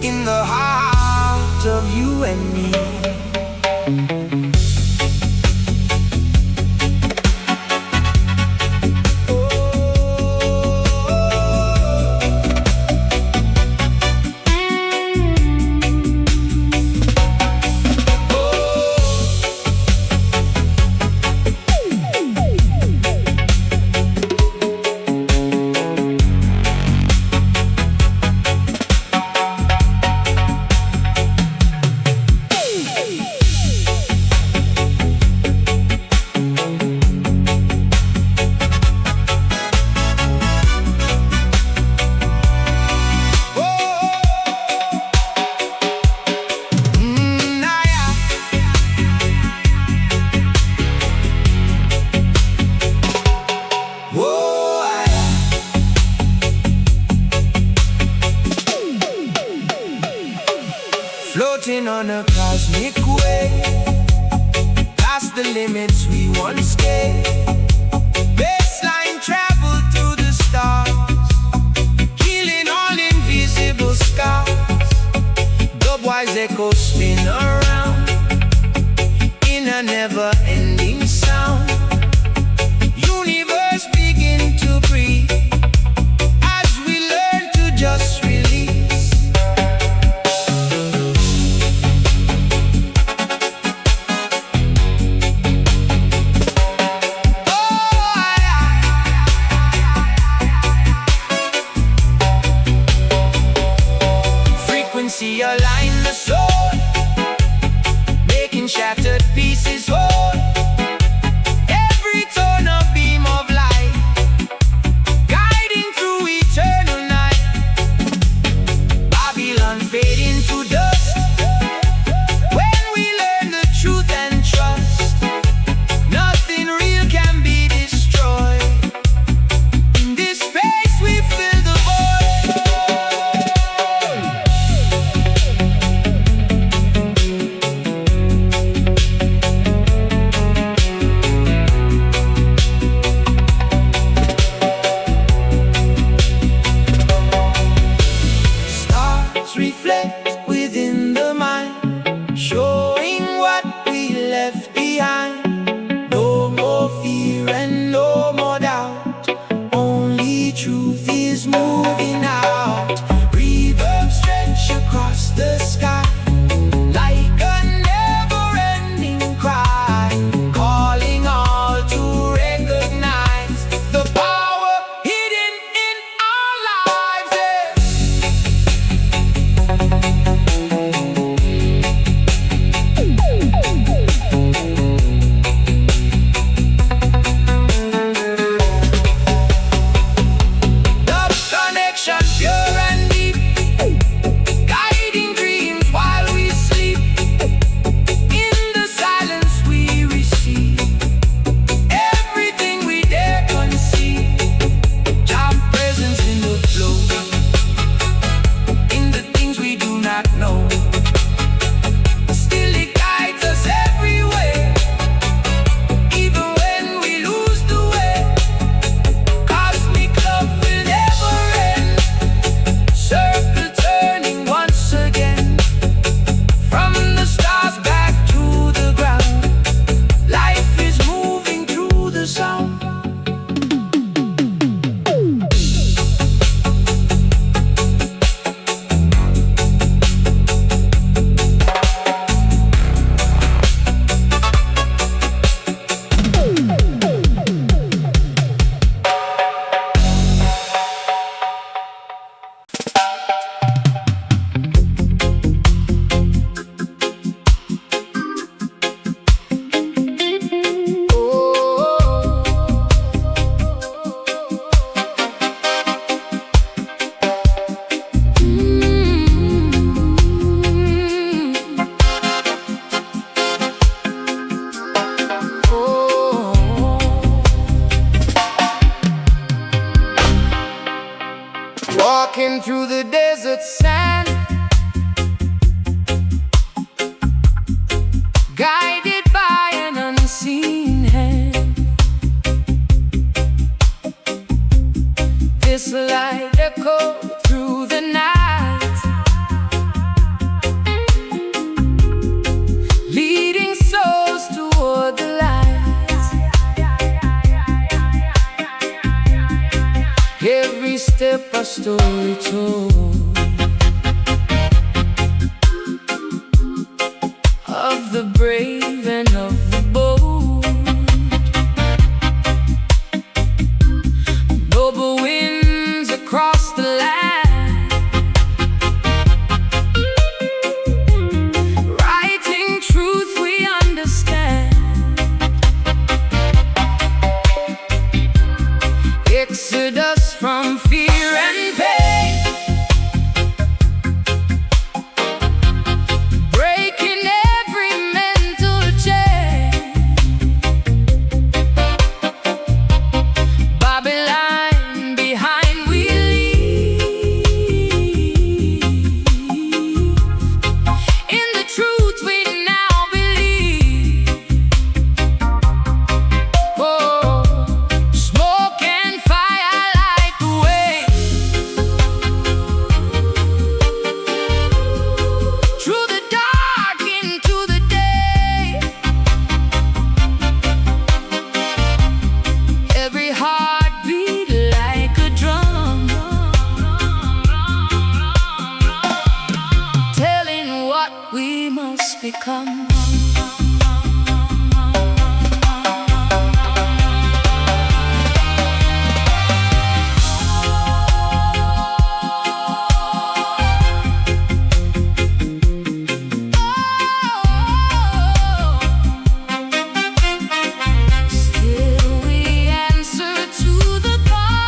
in the heart of you and me. Floating on a cosmic wave, past the limits we once gave. Baseline travel to the stars, healing all invisible scars. Dubwise echoes spin around in a never-ending sound. Universe begin to breathe as we learn to just release. See align the soul, making shattered pieces whole. Every tone a beam of light, guiding through eternal night. Babylon fading to dust when we learn the truth and trust. Nothing real can be destroyed. In this space we fill the void. Reflect within the mind, showing what we left behind. No more fear and no more doubt, only truth is moving out. Reverb stretch across the sky like a never-ending cry, calling all to recognize the power hidden in our lives. story told of the brave and of the bold. Noble winds across the land, writing truth we understand. Exodus from fear and pain, breaking every mental chain. Babylon behind we leave, in the truth we now believe. Oh, smoke and fire light the way, through the dark into the day. Every heart beat like a drum, telling what we must become. Still we answer to the call.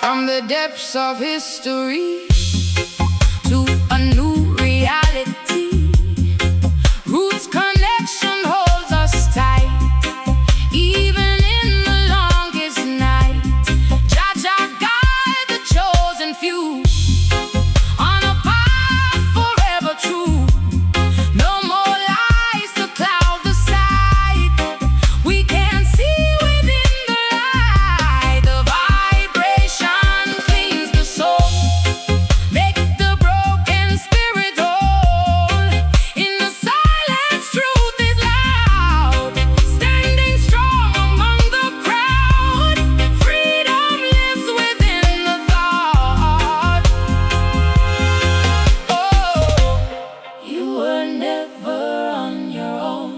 From the depths of history to a new reality, roots connection holds us tight. Even in the longest night, Jah Jah guide the chosen few on a path forever true. No more lies to cloud the sight. We can see within the light. The vibration cleans the soul, make the broken spirit whole. In the silence, truth is loud, standing strong among the crowd. Freedom lives within the thought. Oh, you were never on your own.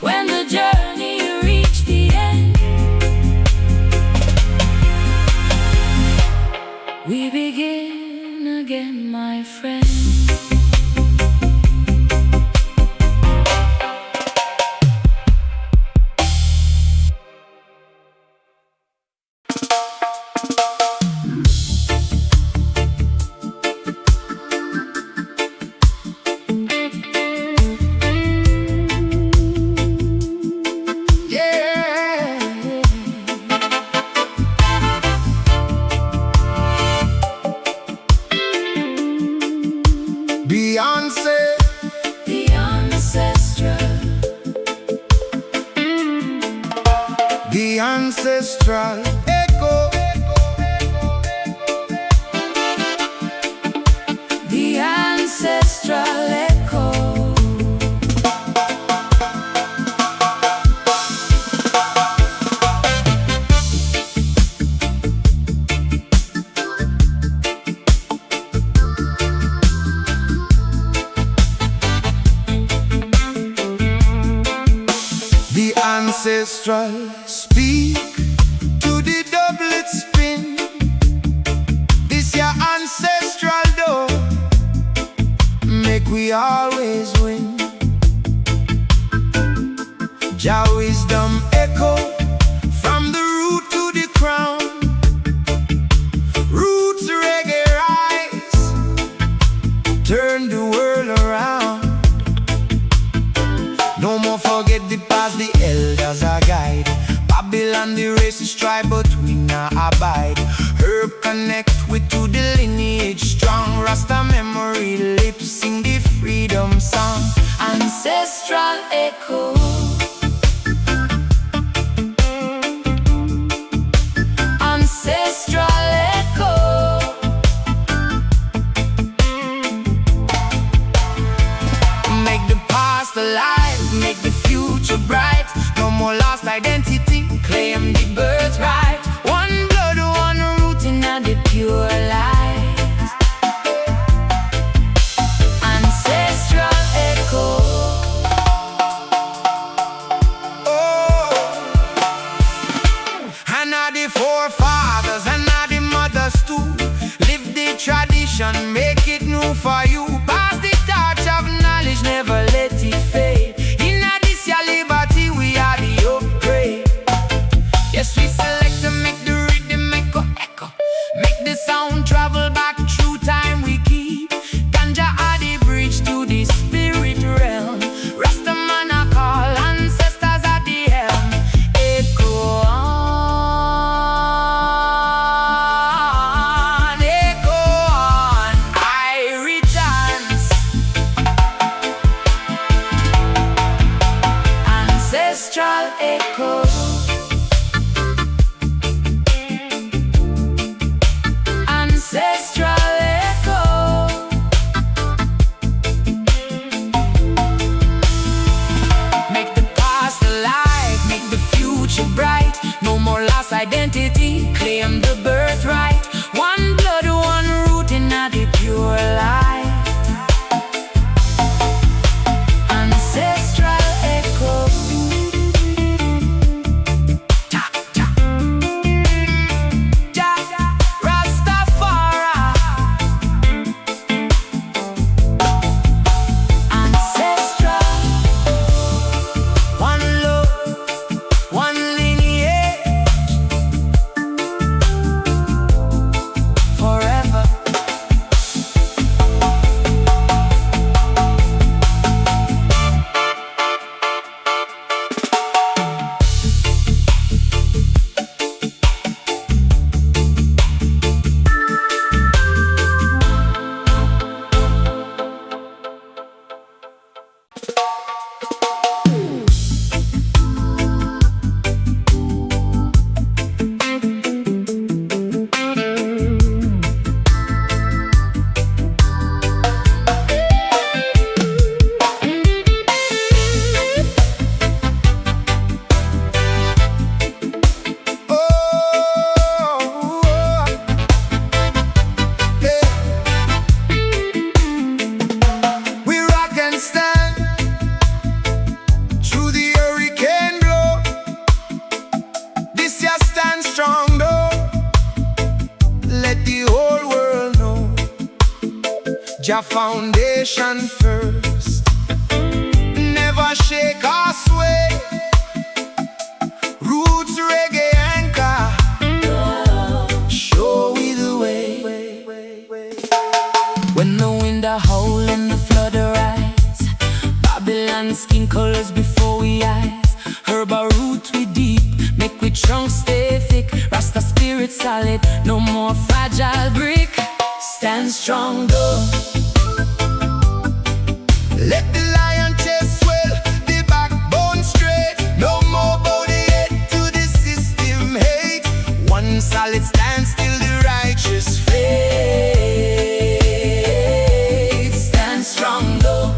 When the journey reached the end, we begin again, my friend. Yeah. Beyonce, the ancestral, the ancestral echo, the ancestral echo. The ancestral speak to the doublet spin. This your ancestral door, make we always win. Jah wisdom echo from the root to the crown. Roots reggae rise, turn the world around. No more forget the past, the elders are guide. Babylon the race is try, but we not abide. Herb connect with to Rasta memory lips sing the freedom song. Ancestral echo. Ancestral echo. Make the past alive, make the future bright. No more lost identity, claim the birthright. One blood, one root in the pure light. Ancestral echo. Oh, and are the forefathers and are the mothers too. Live the tradition, make it new for you. Pass the torch of knowledge, never let it fade. In this your liberty, we are the upgrade. Yes, we select to make the rhythm echo, echo. Make the sound travel back through time we keep. Ganja are the bridge to the spirit realm. Rasta man I call, ancestors at the helm. Echo on, echo on. I returns. Ancestral echo. Ancestral echo. Make the past alive, make the future bright. No more lost identity, claim the birthright. One blood, one root in the pure light. Ancestral echo. Ta, ta. Ja, Rastafari. Ancestral. One love, one lineage. Forever. We rock and stand through the hurricane blow. This year stand strong though. Let the whole world know. Jah foundation first. Never shake or sway. Roots reggae anchor. Show we the way. When the wind a howl and the flood arise, Babylon skin colors before we eyes. Herb a root we deep, make we trunk stay thick. Rasta spirit solid, no more fragile brick. Stand strong though. Let the lion chest swell, the backbone straight. No more bow the head to the system hate. One solid stand still, the righteous faith. Stand strong though.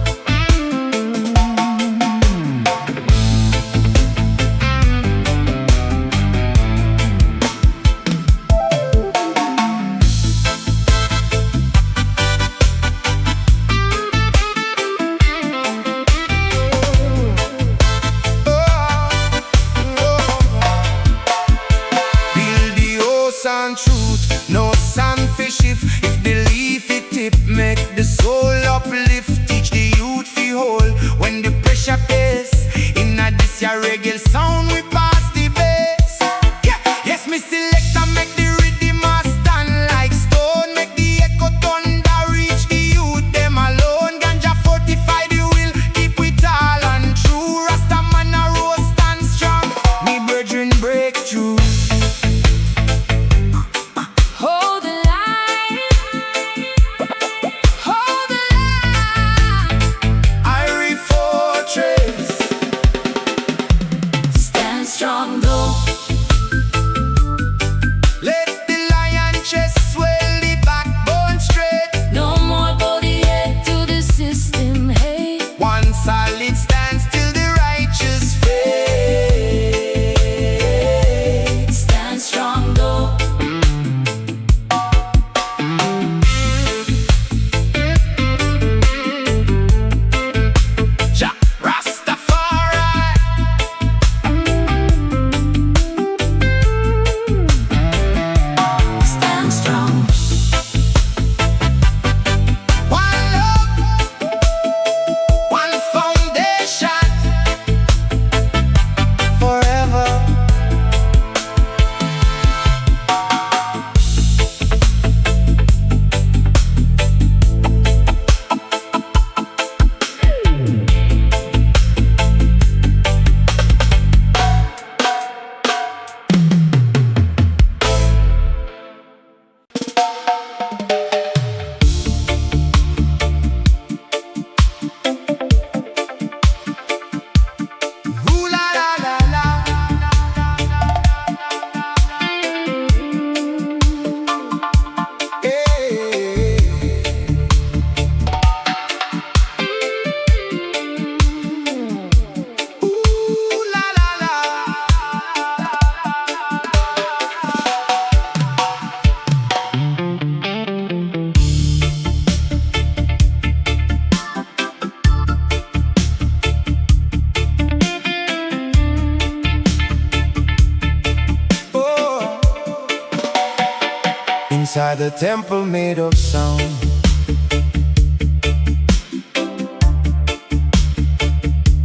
inside the temple made of sound.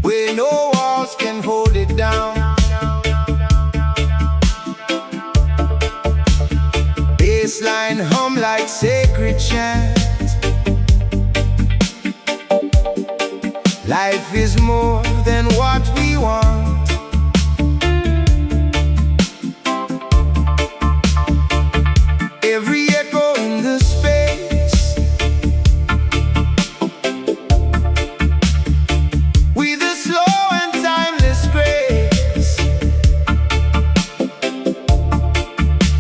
Where no walls can hold it down. Bassline hum like sacred chant. Life is more than what we want. Every echo in the space, with a slow and timeless grace.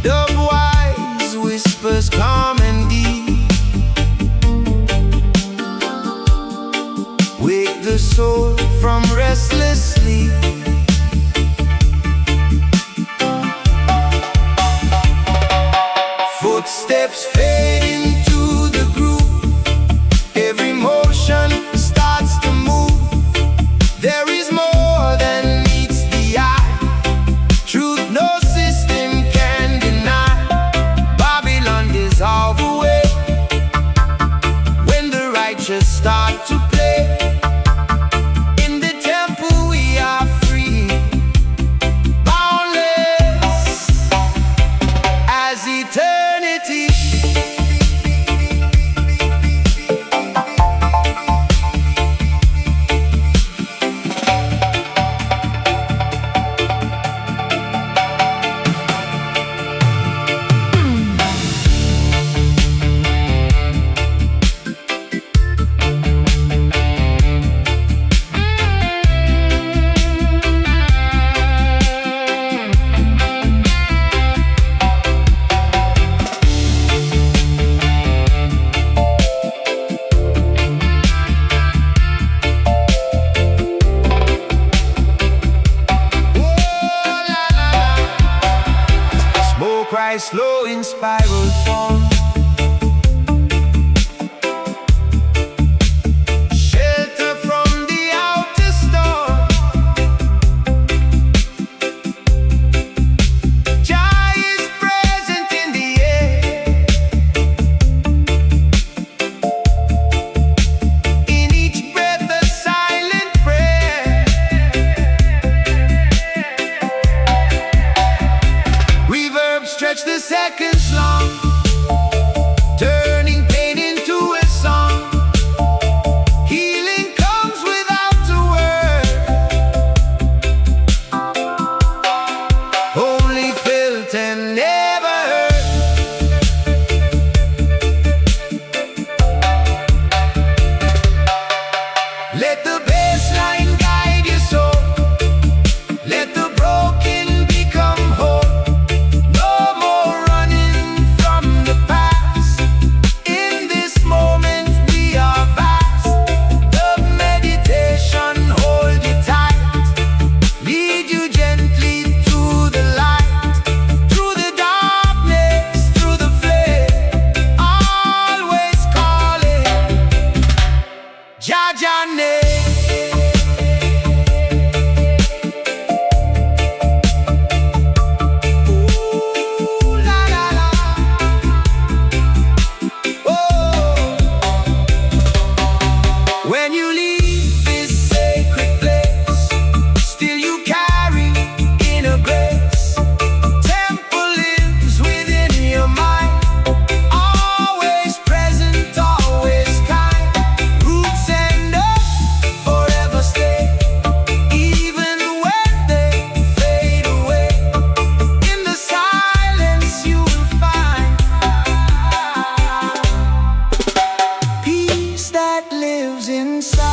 Dub-wise whispers calm and deep, wake the soul from restless sleep. Footsteps fade into the groove. Every motion starts to move. There is more than meets the eye. Truth no system can deny. Babylon dissolve away when the righteous start to play. In the temple we are free, boundless as eternity. Rise slow in spiral form. Shelter from the outer storm. Jah is present in the air. In each breath a silent prayer. Reverb stretch the seconds long, turning pain into a song. Healing comes without a word, only felt and never heard. Let the bassline guide your soul. Let the broken become whole. No more running from the past. In this moment we are vast. The meditation hold you tight, lead you gently to the light. Through the darkness, through the flame, always calling Jah Jah name. When you leave this sacred place, still you carry inner grace. Temple lives within your mind, always present, always kind. Roots and earth forever stay, even when they fade away. In the silence you will find peace that lives inside.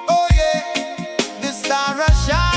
Oh yeah, the star shine.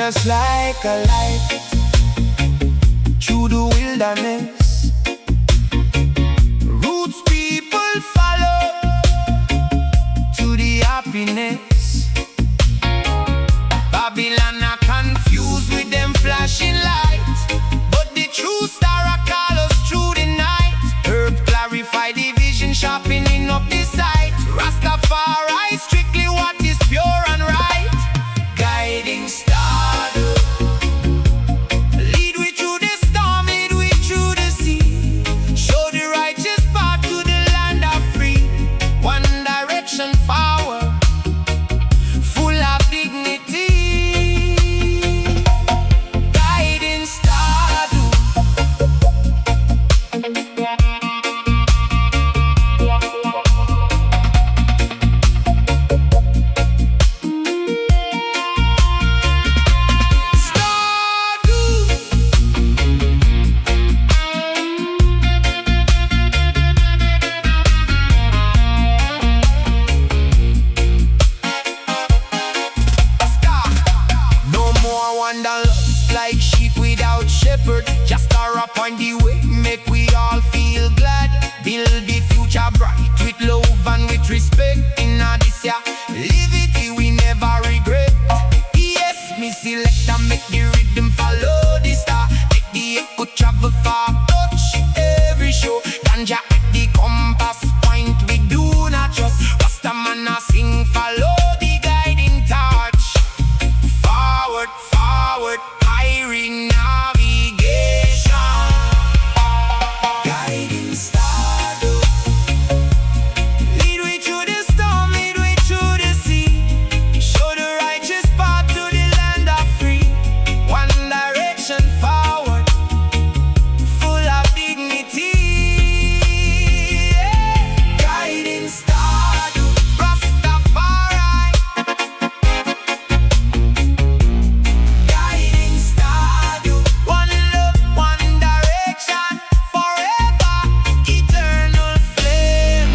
just like a light through the wilderness. Roots people follow to the happiness. Babylon are confused with them flashing lights, but the true star a call us through the night. Herb clarify the vision, sharpening up the sight. Rastafari strictly what is pure and right. Guiding star, lead we through the storm, lead we through the sea. Show the righteous path to the land of free. One direction forward, full of dignity. Guiding star, like sheep without shepherd. Just star up on the way, make we all feel glad. Build the future bright with love and with respect. In this year, live it, we never regret. Yes, me select and make the rhythm follow the star. Make the echo travel far, touch every show. Ganja at the compass point, we do not trust. Rasta man a sing, follow the guiding torch. Forward, forward, hiring navigation. Guiding star, lead way through the storm, lead way through the sea. Show the righteous path to the land of free. One direction forward, full of dignity. Guiding star, Rastafari. Guiding star, one love, one direction, forever, eternal flame.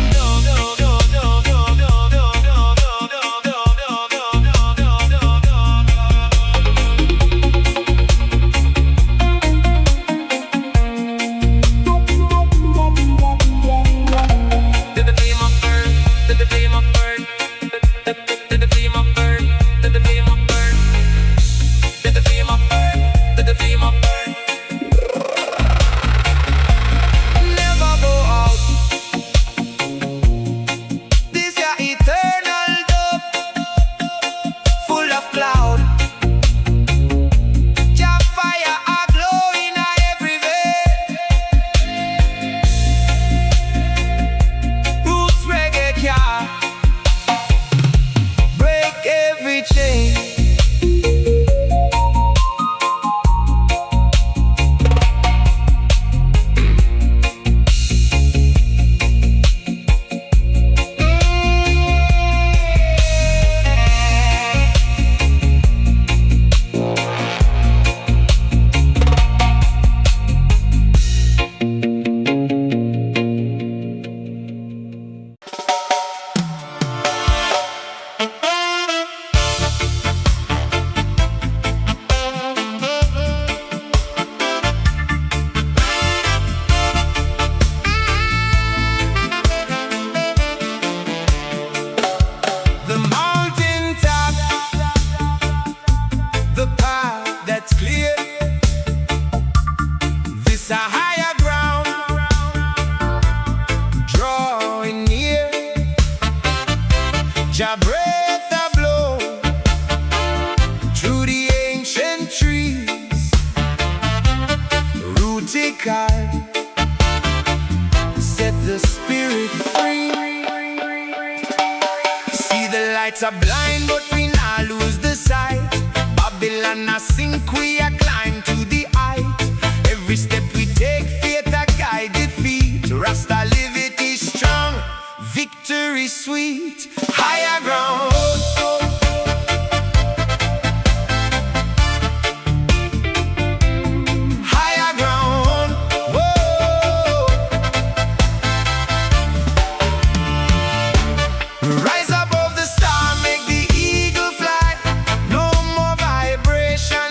Did the flame of burn? Did the flame of burn? Did the flame of burn? Did the flame of burn? Did the flame of burn? Did the flame of burn? Never go out. This your eternal dub, full of cloud. Your fire a glowing every vein. Roots reggae can break every chain. The mountain top, the path that's clear. This a higher ground, drawing near. Jah breath a blow through the ancient trees. Rutical, set the spirit free. See the lights are blind, but we not lose the sight. Babylon a sink, we a climb to the height. Every step we take, faith a guide defeat. Rasta live it is strong, victory sweet. Higher ground. Higher ground. Whoa. Rise above the star, make the eagle fly. No more vibration,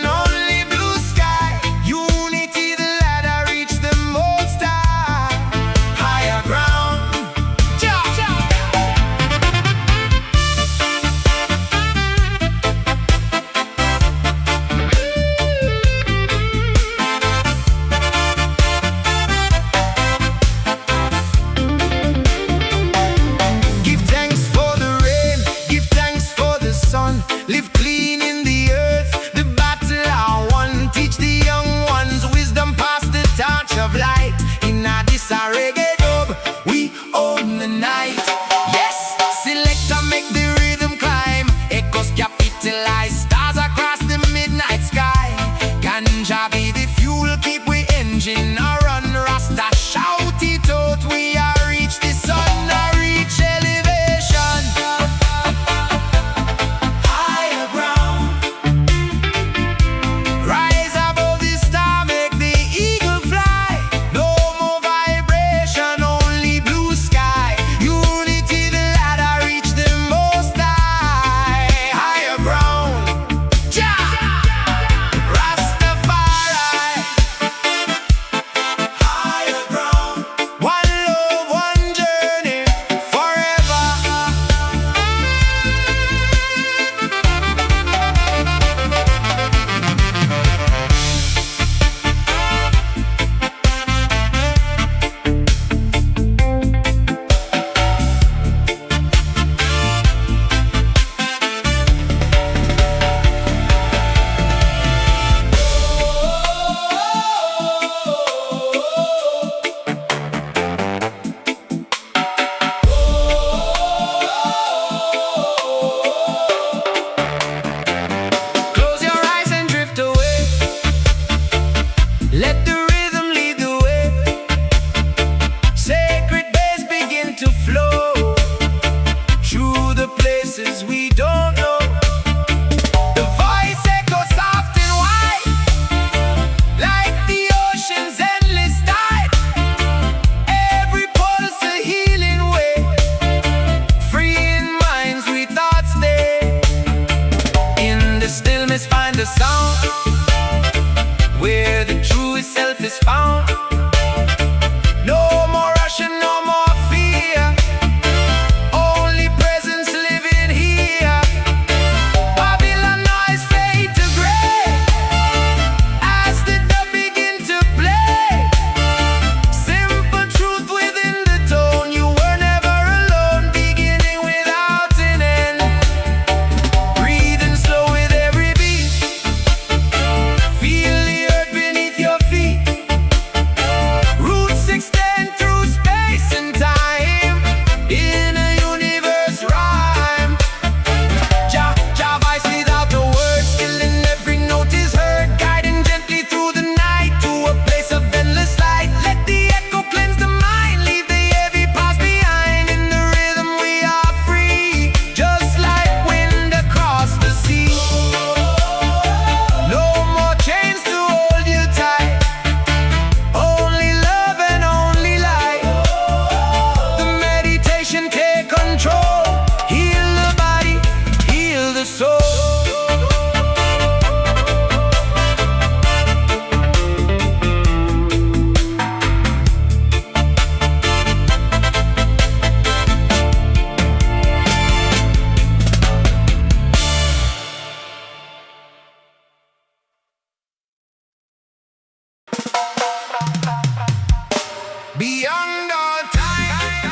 sound all time.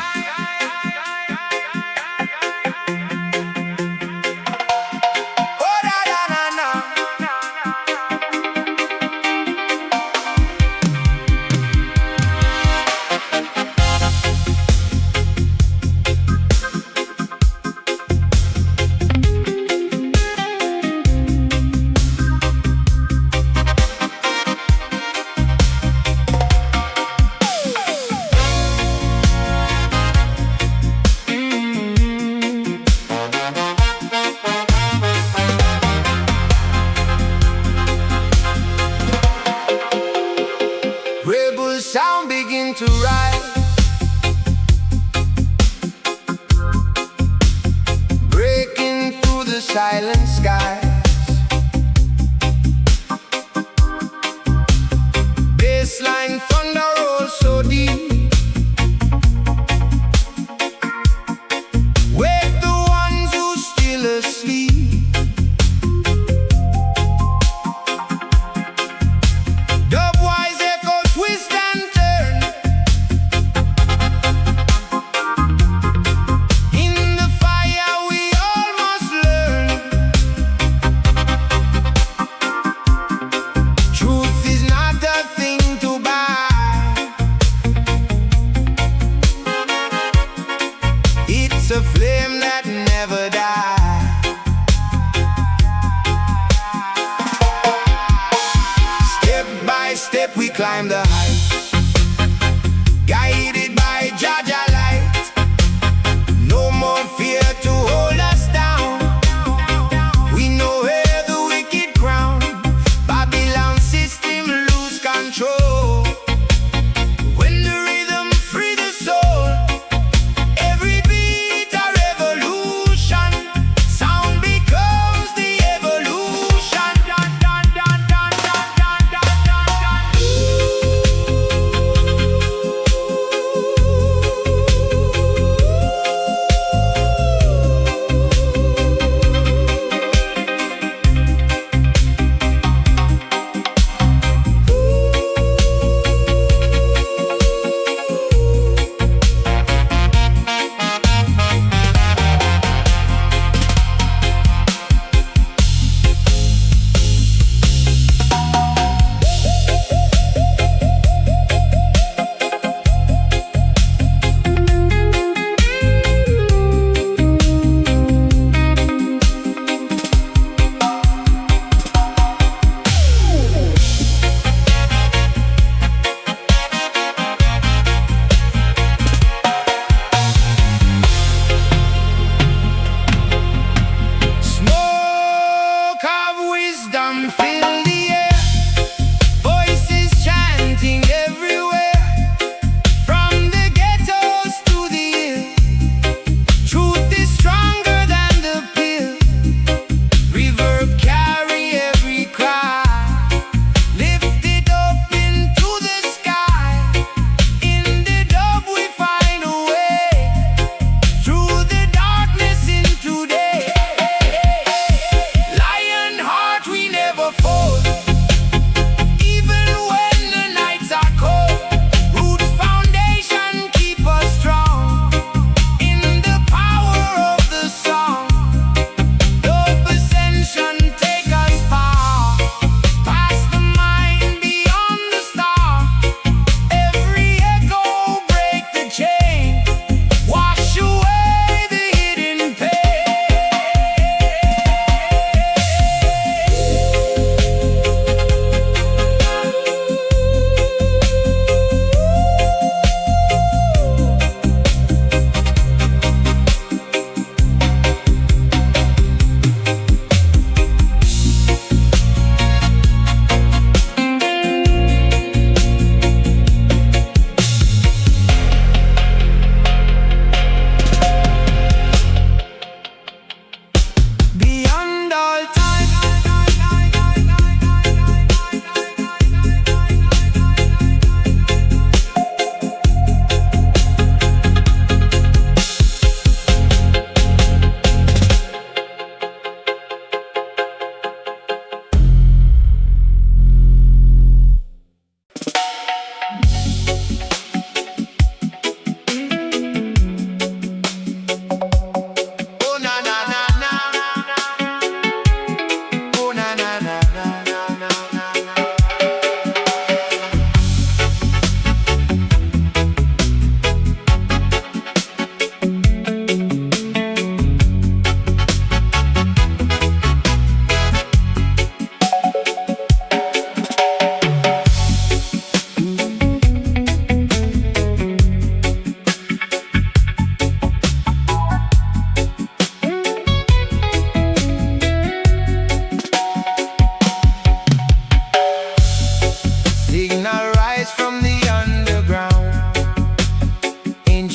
Oh da da da da. Rebel sound begin to rise, breaking through the silent skies. Bassline thunder rolls so deep, wake the ones who still asleep. Dubwise echo twist and turn, in the fire we all must learn. Truth is not a thing to buy, it's a flame that never dies. Step by step we climb the heights, guided by Jaja light. No more fear to hold us down, we know where the wicked crown. Babylon system lose control, when the rhythm free the soul. Every beat a revolution, sound becomes the evolution. Dun, dun, dun, dun, dun, dun, dun, dun.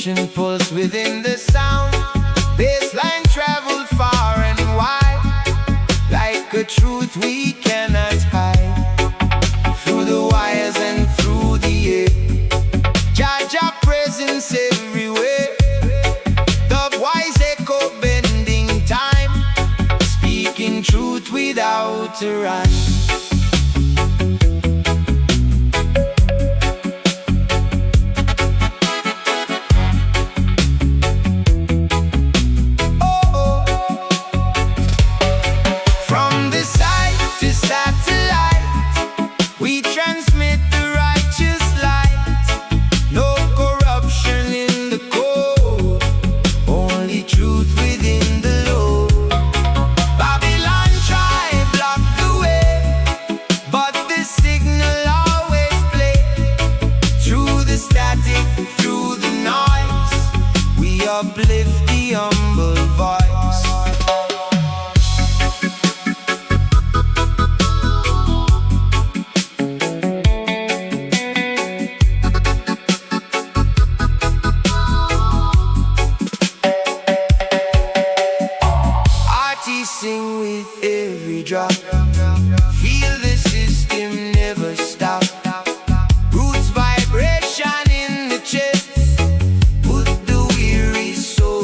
Emotion pulse within the sound. Bassline travel far and wide, like a truth we cannot hide. Through the wires and through the air, Jah presence everywhere. The wise echo bending time, speaking truth without a rhyme. Uplift the humble voice. Artists sing with every drop. Feel the system never stop. Roots vibration in the chest, put the weary soul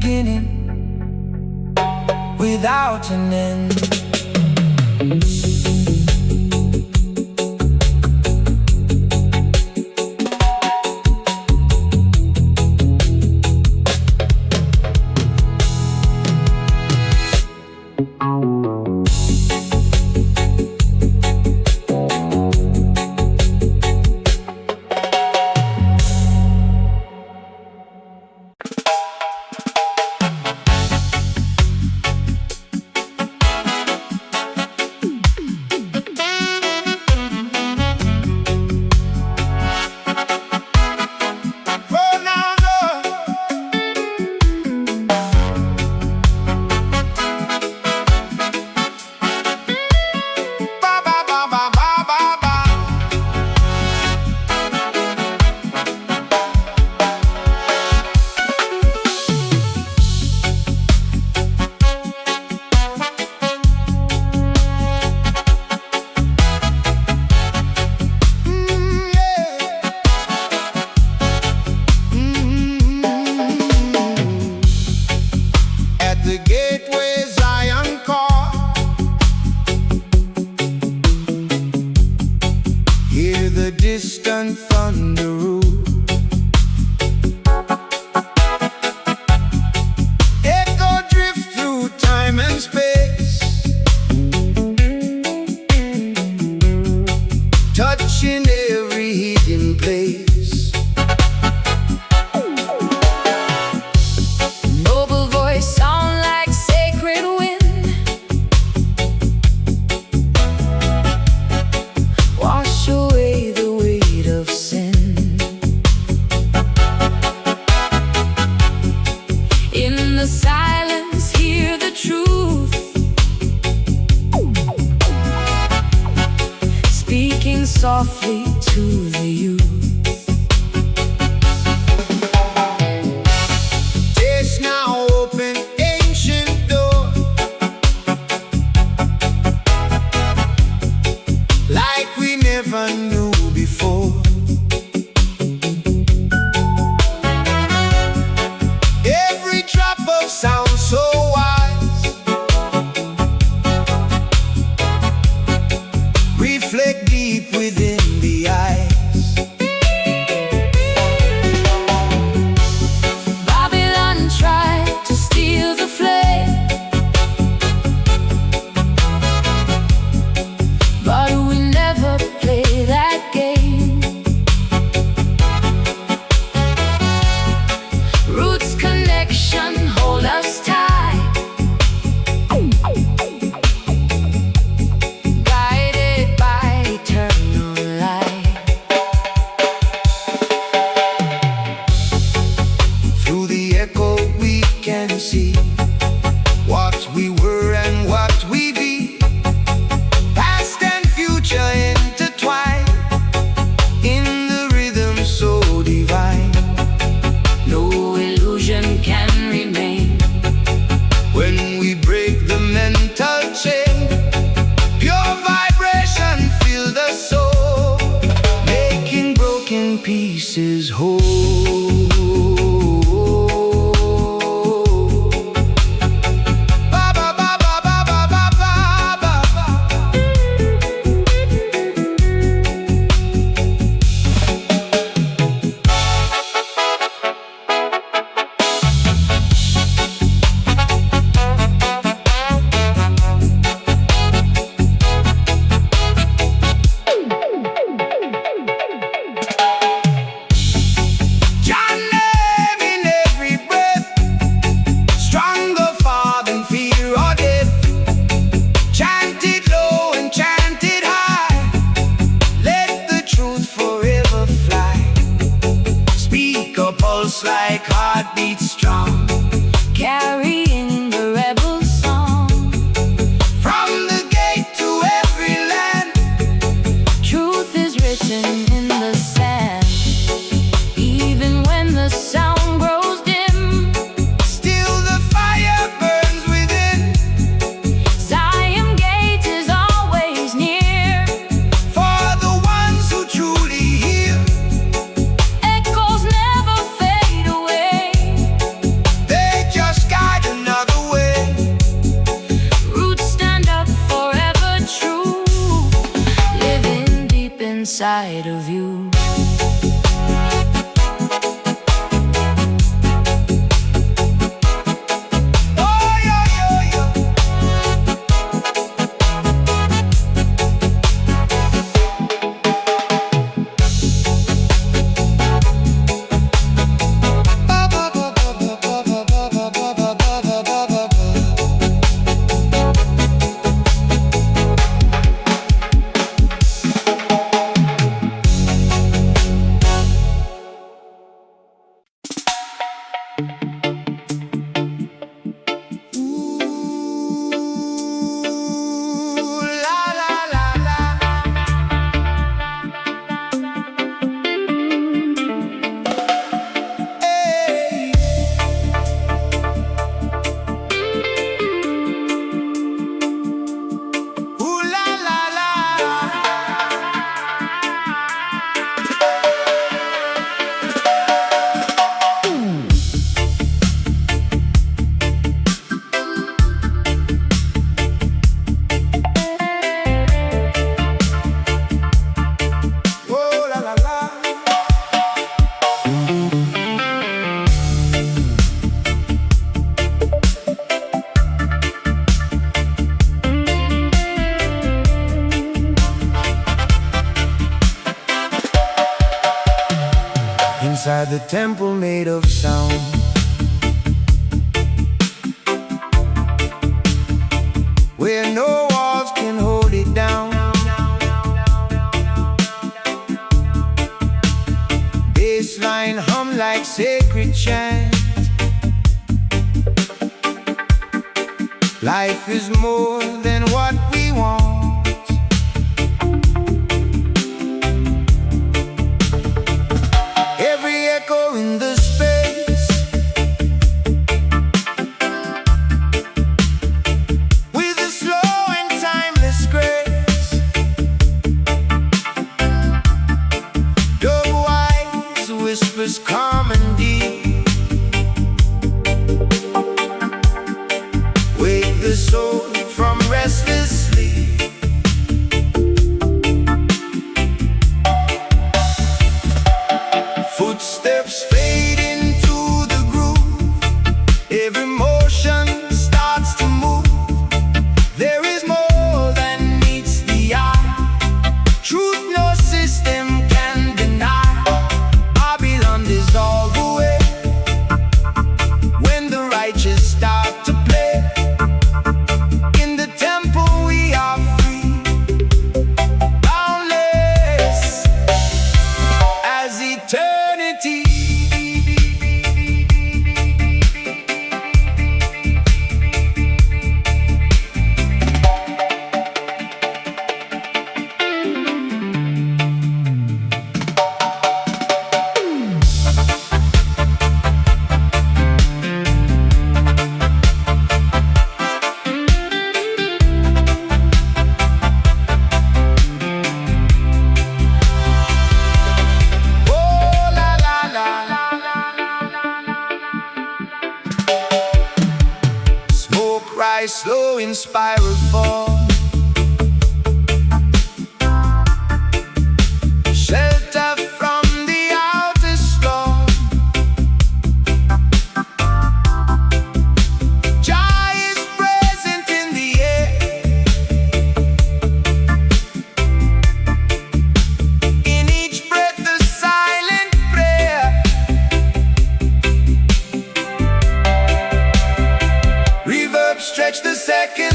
beginning without an end. Distant thunder roll, echo drift through time and space, touching every hidden place. Noble voice sound like sacred wind, wash away the of sin. In the silence, hear the truth, speaking softly to the youth. Taste now, open ancient door, like we never knew before. Every drop of sound so wise, reflect deep within the eyes. Babylon tried to steal the flame, but we never play that game. Roots connection hold us tight, guided by eternal light. Through the echo we can see what we were and what we be, past and future intertwined in the rhythm so divine. No illusion can remain when we break the mental chain. Pure vibration fill the soul, making broken pieces whole. Ba ba ba ba ba ba ba ba ba. John name in every breath, stronger far than fear or death. Chant it low and chant it high, let the truth forever fly. Speak a pulse like heartbeats strong, carrying the rebel song. From the gate to every land, truth is written in the sand. Even when the sound grows dim, still the fire burns within. Zion gate is always near, for the ones who truly hear. Echoes never fade away, they just inside of you. Inside the temple made of sound, where no walls can hold it down. Bassline hum like sacred chant. Life is more than what we want. Echo in the space, with a slow and timeless grace. Dub wise whispers calm and deep, wake the soul from restless sleep. Footsteps fade into the groove, every motion starts to move. There is more than meets the eye, truth no system can deny. Babylon dissolve away when the righteous start to play. In the temple we are free, boundless as eternity. Rise slow in spiral form, shelter from the outer storm. Joy is present in the air, in each breath a silent prayer. Reverb stretch the second.